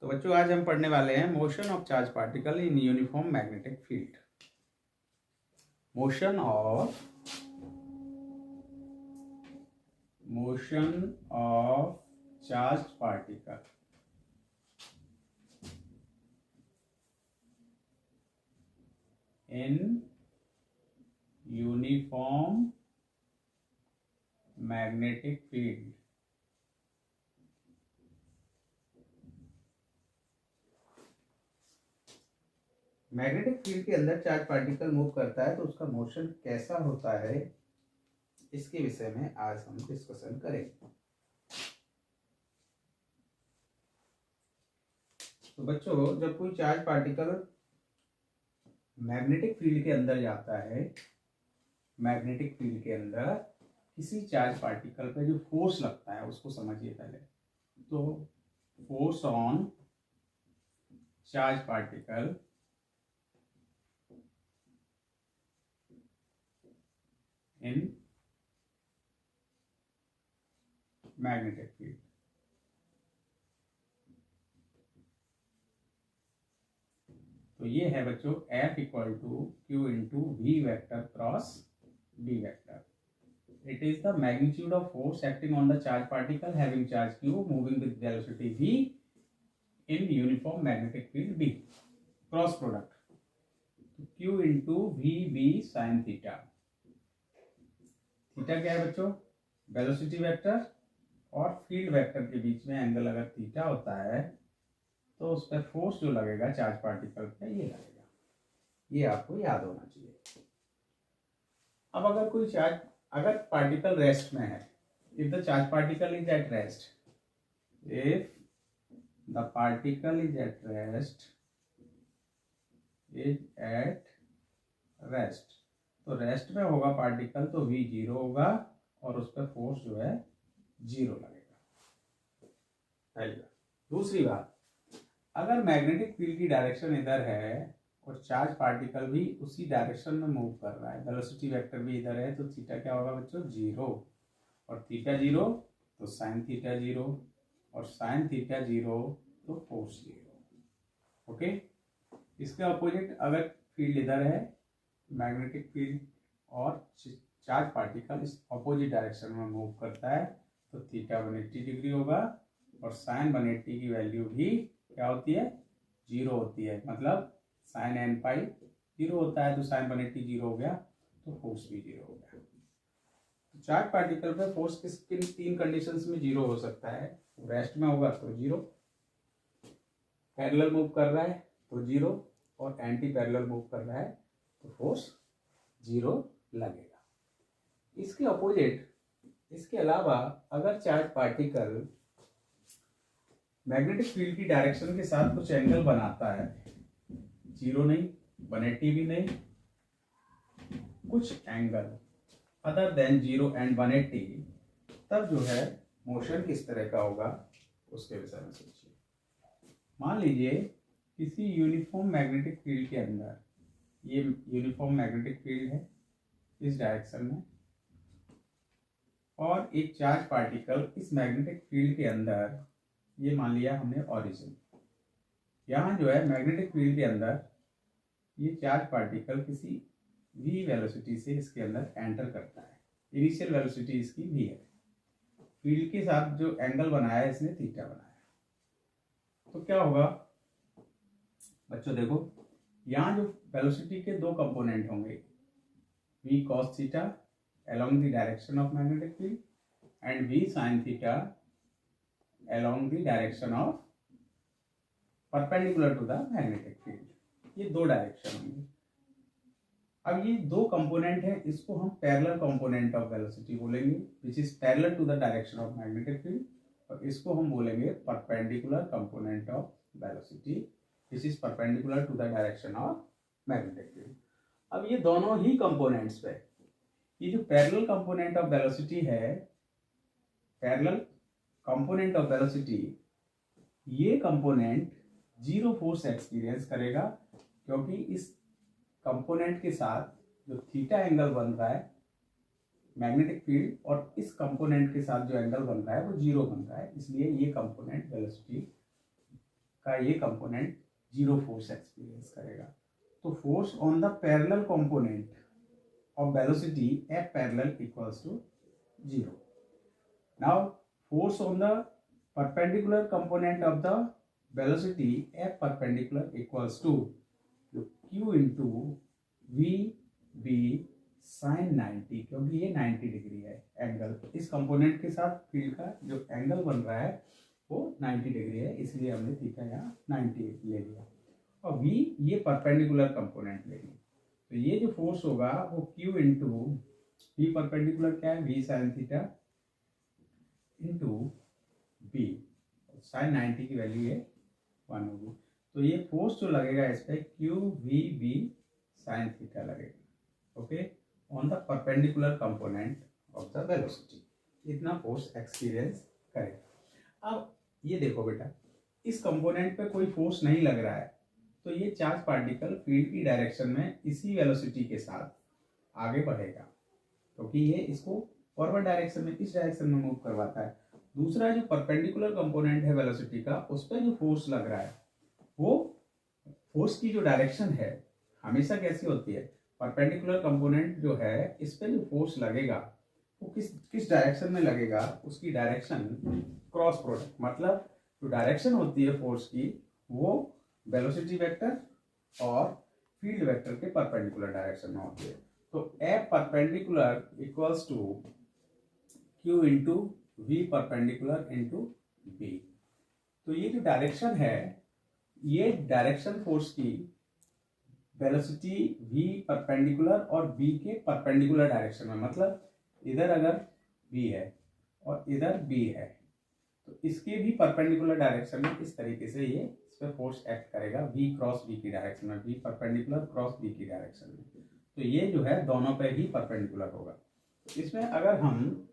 तो बच्चों आज हम पढ़ने वाले हैं motion of charge particle in uniform magnetic field. Motion of charge particle in uniform magnetic field. Magnetic field के अंदर चार्ज पार्टिकल मूव करता है तो उसका मोशन कैसा होता है, इसके विषय में आज हम डिस्कशन करेंगे। तो बच्चों जब कोई चार्ज पार्टिकल मैग्नेटिक फील्ड के अंदर जाता है, मैग्नेटिक फील्ड के अंदर किसी चार्ज पार्टिकल पे जो फोर्स लगता है उसको समझिए पहले। तो force on charge particle in magnetic field. तो ये है बच्चों F equal to Q into V vector cross B vector. It is the magnitude of force acting on the charge particle having charge Q moving with velocity V in uniform magnetic field B. Cross product Q into VB sin theta. Theta क्या है बच्चों? Velocity vector और field vector के बीच में angle अगर theta होता है तो उस पर फोर्स जो लगेगा चार्ज पार्टिकल पे ये लगेगा। ये आपको याद होना चाहिए। अब अगर कोई चार्ज, अगर पार्टिकल रेस्ट में है, if the charge particle is at rest, if the particle is at rest, तो रेस्ट में होगा पार्टिकल तो V जीरो होगा और उस पर फोर्स जो है जीरो लगेगा। पहली बात। दूसरी बात, अगर मैग्नेटिक फील्ड की डायरेक्शन इधर है और चार्ज पार्टिकल भी उसी डायरेक्शन में मूव कर रहा है, वेलोसिटी वेक्टर भी इधर है, तो थीटा क्या होगा बच्चों? जीरो। और थीटा जीरो तो साइन थीटा जीरो, और साइन थीटा जीरो तो फोर्स जीरो। ओके। इसके अपोजिट अगर फील्ड इधर है, मैग्नेटिक फील्ड, और चार्ज पार्टिकल इस अपोजिट डायरेक्शन में मूव करता है तो थीटा 180 डिग्री होगा और साइन 180 की वैल्यू भी क्या होती है? जीरो होती है। मतलब साइन एन पाई जीरो होता है तो साइन 180 जीरो हो गया तो फोर्स भी जीरो हो गया। तो चार्ज पार्टिकल पे फोर्स किन तीन कंडीशंस में जीरो हो सकता है? रेस्ट में होगा तो जीरो, पैरेलल मूव कर रहा है तो जीरो, और एंटी पैरेलल मूव कर रहा है तो फोर्स जीरो लगेगा। इसके अपोजिट, इसके अलावा अगर चार्ज पार्टिकल मैग्नेटिक फील्ड की डायरेक्शन के साथ कुछ एंगल बनाता है, जीरो नहीं, 180 भी नहीं, कुछ angle other than zero and 180, तब जो है मोशन किस तरह का होगा उसके विषय में सोचिए। मान लीजिए किसी यूनिफॉर्म मैग्नेटिक फील्ड के अंदर, ये यूनिफॉर्म मैग्नेटिक फील्ड है इस डायरेक्शन में, और एक चार्ज पार्टिकल इस मैग्नेटिक फील्ड के अंदर, ये मान लिया हमने ओरिजिन। यहाँ जो है मैग्नेटिक फील्ड के अंदर ये चार्ज पार्टिकल किसी v वेलोसिटी से इसके अंदर एंटर करता है। इनिशियल वेलोसिटी इसकी v है। फील्ड के साथ जो एंगल बनाया है इसने थीटा बनाया। तो क्या होगा बच्चों? देखो यहाँ जो वेलोसिटी के दो कंपोनेंट होंगे, v cos theta along the direction of magnetic field and v sin theta along the direction of perpendicular to the magnetic field। ये दो डायरेक्शन होंगे। अब ये दो कंपोनेंट है, इसको हम पैरेलल कंपोनेंट ऑफ वेलोसिटी बोलेंगे, which is parallel to the direction of magnetic field, और इसको हम बोलेंगे perpendicular component of velocity, which is perpendicular to the direction of magnetic field. अब ये दोनों ही कंपोनेंट्स पे, ये जो पैरेलल कंपोनेंट ऑफ वेलोसिटी है, पैरेलल कंपोनेंट ऑफ वेलोसिटी, ये कंपोनेंट जीरो फोर्स एक्सपीरियंस करेगा, क्योंकि इस कंपोनेंट के साथ जो थीटा एंगल बन रहा है मैग्नेटिक फील्ड, और इस कंपोनेंट के साथ जो एंगल बन रहा है वो जीरो बन रहा है, इसलिए ये कंपोनेंट वेलोसिटी का ये कंपोनेंट जीरो फोर्स एक्सपीरियंस करेगा। तो force on the parallel component of velocity F parallel equals to zero. Now force on the perpendicular component of the velocity F perpendicular equals to Q into V B sine 90, क्योंकि ये 90 degree है angle, इस component के साथ field का जो angle बन रहा है वो 90 डिग्री है, इसलिए हमने थीटा यहाँ 90 ले लिया। और v ये परपेंडिकुलर कंपोनेंट लेंगे, तो ये जो फोर्स होगा वो q इंटू वी परपेंडिकुलर क्या है, v sine theta into b, sine 90 की वैल्यू है 1 होगी। तो ये फोर्स जो लगेगा इस पर q v B sine theta लगेगा, okay, on the perpendicular component of the velocity, इतना फोर्स एक्सपीरियंस करेगा। अब ये देखो बेटा, इस कंपोनेंट पे कोई फोर्स नहीं लग रहा है, तो ये चार्ज पार्टिकल फील्ड की डायरेक्शन में इसी वेलोसिटी के साथ आगे बढ़ेगा, क्योंकि ये इसको फॉरवर्ड डायरेक्शन में, इस डायरेक्शन में मूव करवाता है। दूसरा जो परपेंडिकुलर कंपोनेंट है वेलोसिटी का, उस पर जो फोर्स लग रहा है वो फोर्स की जो डायरेक्शन है हमेशा कैसी होती है, परपेंडिकुलर कंपोनेंट जो है इस पे जो फोर्स लगेगा वो किस डायरेक्शन में लगेगा, उसकी डायरेक्शन क्रॉस प्रोडक्ट, मतलब जो डायरेक्शन होती है फोर्स की वो वेलोसिटी वेक्टर और फील्ड वेक्टर के परपेंडिकुलर डायरेक्शन में होती है। तो F perpendicular equals to Q into V perpendicular into B. तो ये जो डायरेक्शन है, ये डायरेक्शन फोर्स की वेलोसिटी v परपेंडिकुलर और b के परपेंडिकुलर डायरेक्शन में, मतलब इधर अगर b है और इधर b है तो इसके भी परपेंडिकुलर डायरेक्शन में इस तरीके से ये इस पर फोर्स एक्ट करेगा v क्रॉस b की डायरेक्शन में, v परपेंडिकुलर क्रॉस b की डायरेक्शन में। तो ये जो है दोनों पे ही परपेंडिकुलर होगा। इसमें अगर हम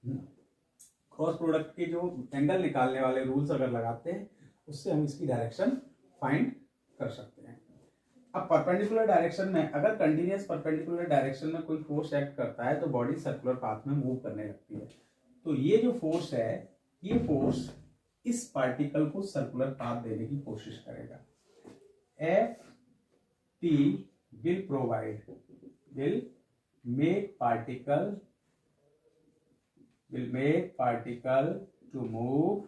क्रॉस प्रोडक्ट के जो एंगल निकालने वाले रूल्स अगर लगाते हैं, उससे हम इसकी डायरेक्शन फाइंड कर सकते हैं। अब परपेंडिकुलर डायरेक्शन में अगर कंटीन्यूअस परपेंडिकुलर डायरेक्शन में कोई फोर्स एक्ट करता है तो बॉडी सर्कुलर पाथ में मूव करने लगती है। तो ये जो फोर्स है, ये फोर्स इस पार्टिकल को सर्कुलर पाथ देने की कोशिश करेगा। F T will provide, will make particle to move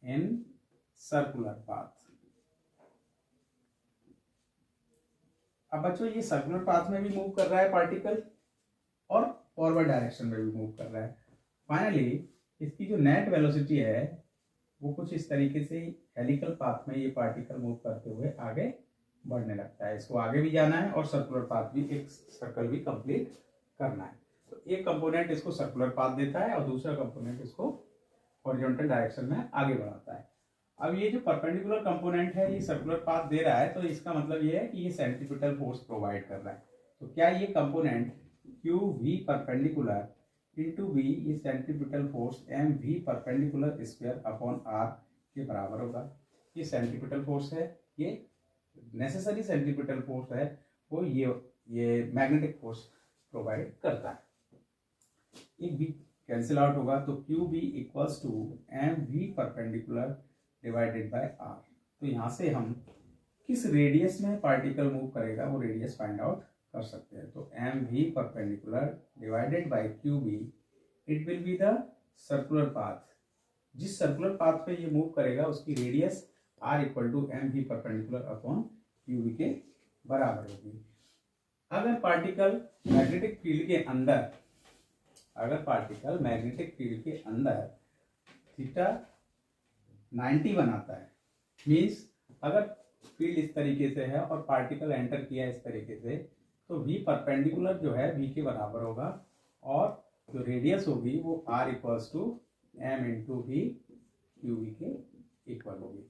in circular path. अब बच्चों ये सर्कुलर पाथ में भी मूव कर रहा है पार्टिकल और फॉरवर्ड डायरेक्शन में भी मूव कर रहा है। फाइनली इसकी जो नेट वेलोसिटी है वो कुछ इस तरीके से हेलिकल पाथ में ये पार्टिकल मूव करते हुए आगे बढ़ने लगता है। इसको आगे भी जाना है और सर्कुलर पाथ भी, एक सर्कल भी कंप्लीट करना है। तो एक कंपोनेंट इसको सर्कुलर पाथ देता है और दूसरा कंपोनेंट इसको हॉरिजॉन्टल डायरेक्शन में आगे बढ़ाता है। अब ये जो परपेंडिकुलर कंपोनेंट है ये सर्कुलर पाथ दे रहा है, तो इसका मतलब ये है कि ये सेंट्रीपिटल फोर्स प्रोवाइड कर रहा है। तो क्या ये component q v perpendicular into v, ये centripetal force m we perpendicular square upon r के बराबर होगा। ये सेंट्रीपिटल फोर्स है, ये नेसेसरी सेंट्रीपिटल फोर्स है, वो ये मैग्नेटिक फोर्स प्रोवाइड करता है। एक भी कैंसिल आउट होगा, तो Q B equals to M we perpendicular divided by R. तो यहाँ से हम किस रेडियस में पार्टिकल मूव करेगा वो रेडियस फाइंड आउट कर सकते हैं। तो M we perpendicular divided by Q B, it will be the circular path. जिस सर्कुलर पाथ पे ये मूव करेगा उसकी radius R equal to M we perpendicular upon Q B के बराबर होगी। अगर पार्टिकल मैग्नेटिक फील्ड के अंदर थीटा 90 बनाता है, मीन्स अगर फील्ड इस तरीके से है और पार्टिकल एंटर किया इस तरीके से, तो v परपेंडिकुलर जो है v के बराबर होगा और जो रेडियस होगी वो r equals to m into V Q V के इक्वल होगी।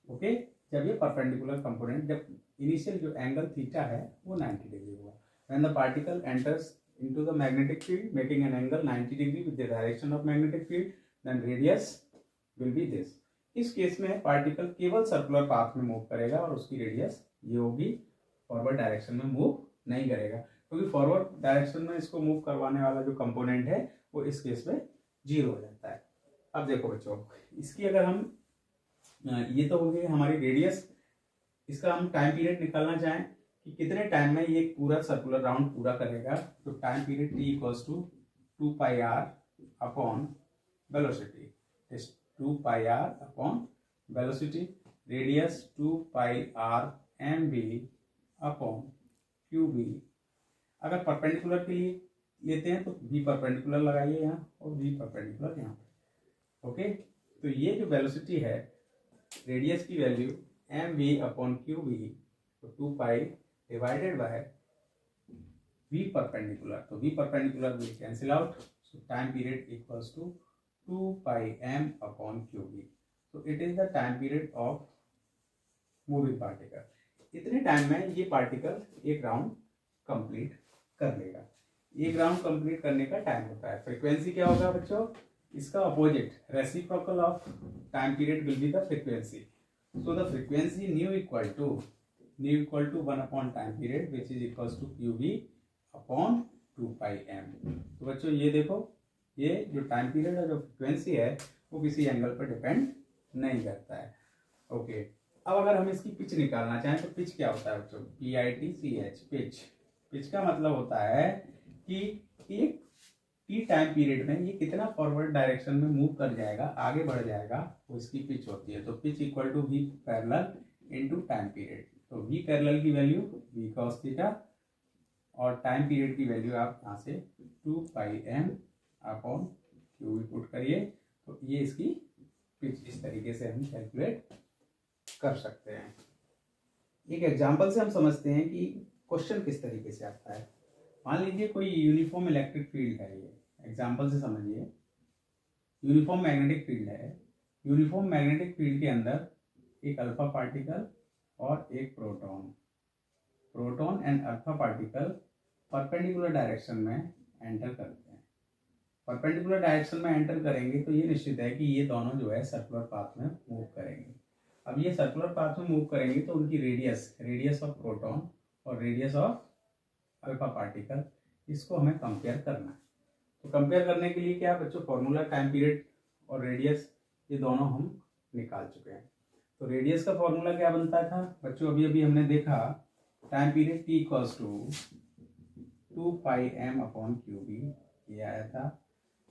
ओके, जब ये परपेंडिकुलर कंपोनेंट, जब इनिशियल जो एंगल थीटा है वो 90 डिग्री होगा। When the particle enters into the magnetic field making an angle 90 degree with the direction of magnetic field, then radius will be this। इस केस में particle केवल circular path में move करेगा और उसकी रेडियस ये होगी, फॉरवर्ड डायरेक्शन में मूव नहीं करेगा, क्योंकि फॉरवर्ड डायरेक्शन में इसको मूव करवाने वाला जो कंपोनेंट है वो इस केस में 0 हो जाता है। अब देखो बच्चों, इसकी अगर हम ये तो हो गई हमारी रेडियस। इसका हम टाइम पीरियड निकालना चाहें कि कितने टाइम में ये पूरा सर्कुलर राउंड पूरा करेगा, तो time period T equals to 2πr upon velocity, 2πr upon velocity, radius 2πr mv upon qv। अगर परपेंडिकुलर के लिए लेते हैं तो v परपेंडिकुलर लगाइए यहाँ और v परपेंडिकुलर यहाँ पे। ओके, तो ये जो वेलोसिटी है, रेडियस की वैल्यू mv अपॉन qv, तो 2π डिवाइडेड बाय v परपेंडिकुलर, तो v perpendicular will cancel out, so time period equals to 2πm upon qv। तो it is the time period of moving particle. इतने time में ये particle एक round complete कर लेगा। एक राउंड कंप्लीट करने का टाइम होता है। फ्रीक्वेंसी क्या होगा बच्चों, इसका opposite, reciprocal of time period will be the frequency. So the frequency nu equal to 1 upon time period which is equals to qv upon 2πm। तो बच्चों ये देखो, ये जो टाइम पीरियड और जो फ्रीक्वेंसी है वो किसी एंगल पर डिपेंड नहीं करता है। ओके, अब अगर हम इसकी पिच निकालना चाहें तो पिच क्या होता है बच्चों, PITCH, पिच। पिच का मतलब होता है कि एक टी टाइम पीरियड में ये कितना फॉरवर्ड डायरेक्शन में मूव कर जाएगा, आगे बढ़ जाएगा, वो इसकी पिच होती है। तो pitch equal to v parallel into time period. तो v पैरेलल की वैल्यू v cos थीटा और टाइम पीरियड की वैल्यू आप यहाँ से 2πm अपॉन qv पुट करिए, तो ये इसकी पिच इस तरीके से हम कैलकुलेट कर सकते हैं। एक एग्जांपल से हम समझते हैं कि क्वेश्चन किस तरीके से आता है। मान लीजिए कोई यूनिफॉर्म इलेक्ट्रिक फील्ड है, ये एग्जांपल से समझिए। यूनिफॉर्म मैग्नेटिक फील्ड है। यूनिफॉर्म मैग्नेटिक फील्ड के अंदर एक अल्फा पार्टिकल और एक proton and alpha particle perpendicular direction में एंटर करते हैं। परपेंडिकुलर डायरेक्शन में एंटर करेंगे तो ये निश्चित है कि ये दोनों जो है सर्कुलर पाथ में मूव करेंगे। अब ये सर्कुलर पाथ में मूव करेंगे तो उनकी रेडियस ऑफ प्रोटॉन और रेडियस ऑफ अल्फा पार्टिकल, इसको हमें कंपेयर करना है। तो कंपेयर करने के लिए क्या बच्चों, फॉर्मूला टाइम पीरियड और रेडियस ये दोनों हम निकाल चुके हैं। तो रेडियस का फॉर्मूला क्या बनता था बच्चों, अभी हमने देखा, time period t equals to 2πm upon qv, ये आया था।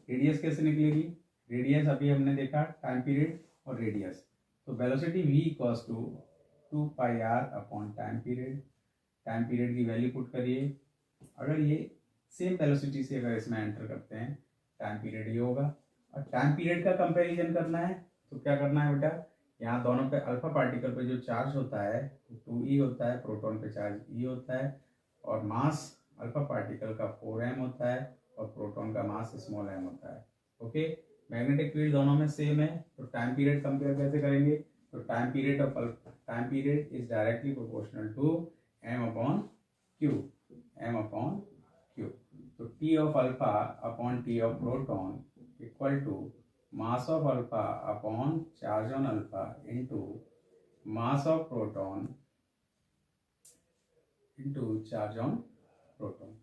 रेडियस कैसे निकलेगी, रेडियस अभी हमने देखा टाइम पीरियड और रेडियस, तो velocity v equals to 2πr upon time period की वैल्यू पुट करिए। अगर ये सेम वेलोसिटी से अगर इसमें एंटर करते हैं, टाइम पीरियड ये होगा। और टाइम पीरियड का कंपैरिजन करना है तो क्या करना है बेटा, यहाँ दोनों पे अल्फा पार्टिकल पे जो चार्ज होता है 2e होता है, प्रोटॉन पे चार्ज e होता है, और मास अल्फा पार्टिकल का 4m होता है और प्रोटॉन का मास स्मॉल m होता है। ओके, मैग्नेटिक फील्ड दोनों में सेम है, तो टाइम पीरियड कंपेयर कैसे करेंगे, तो time period is directly proportional to m upon q। तो t of alpha upon t of proton equal to mass of alpha upon charge on alpha into mass of proton into charge on proton.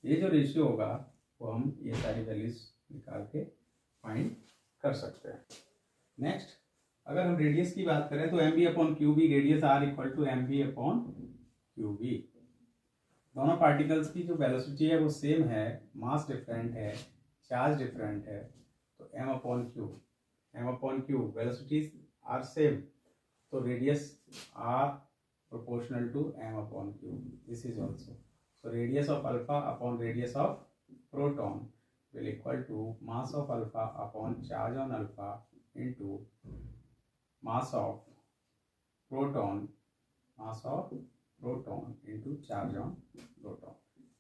ये जो ratio होगा वो हम ये सारी values निकाल के फाइंड कर सकते हैं। नेक्स्ट, अगर हम रेडियस की बात करें तो mv upon qv, radius r equal to mv upon qv। दोनों पार्टिकल्स की जो वेलोसिटी है वो सेम है, मास डिफरेंट है, चार्ज डिफरेंट है, तो m upon q, velocities are same, तो radius r proportional to m upon q। This is also, so radius of alpha upon radius of proton will equal to mass of alpha upon charge on alpha into mass of proton into charge on proton।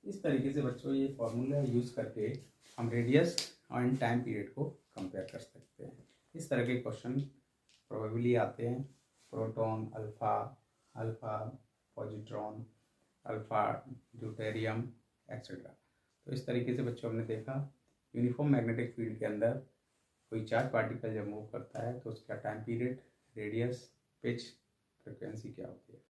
इस तरीके से बच्चों ये formula use करके हम radius and time period को compare कर सकते हैं। इस तरह के क्वेश्चन प्रोबेबली आते हैं, proton, alpha positron, alpha deuterium etcetera. तो इस तरीके से बच्चों हमने देखा यूनिफॉर्म मैग्नेटिक फील्ड के अंदर कोई चार्ज पार्टिकल जब मूव करता है तो उसका time period, radius, pitch, frequency क्या होती है।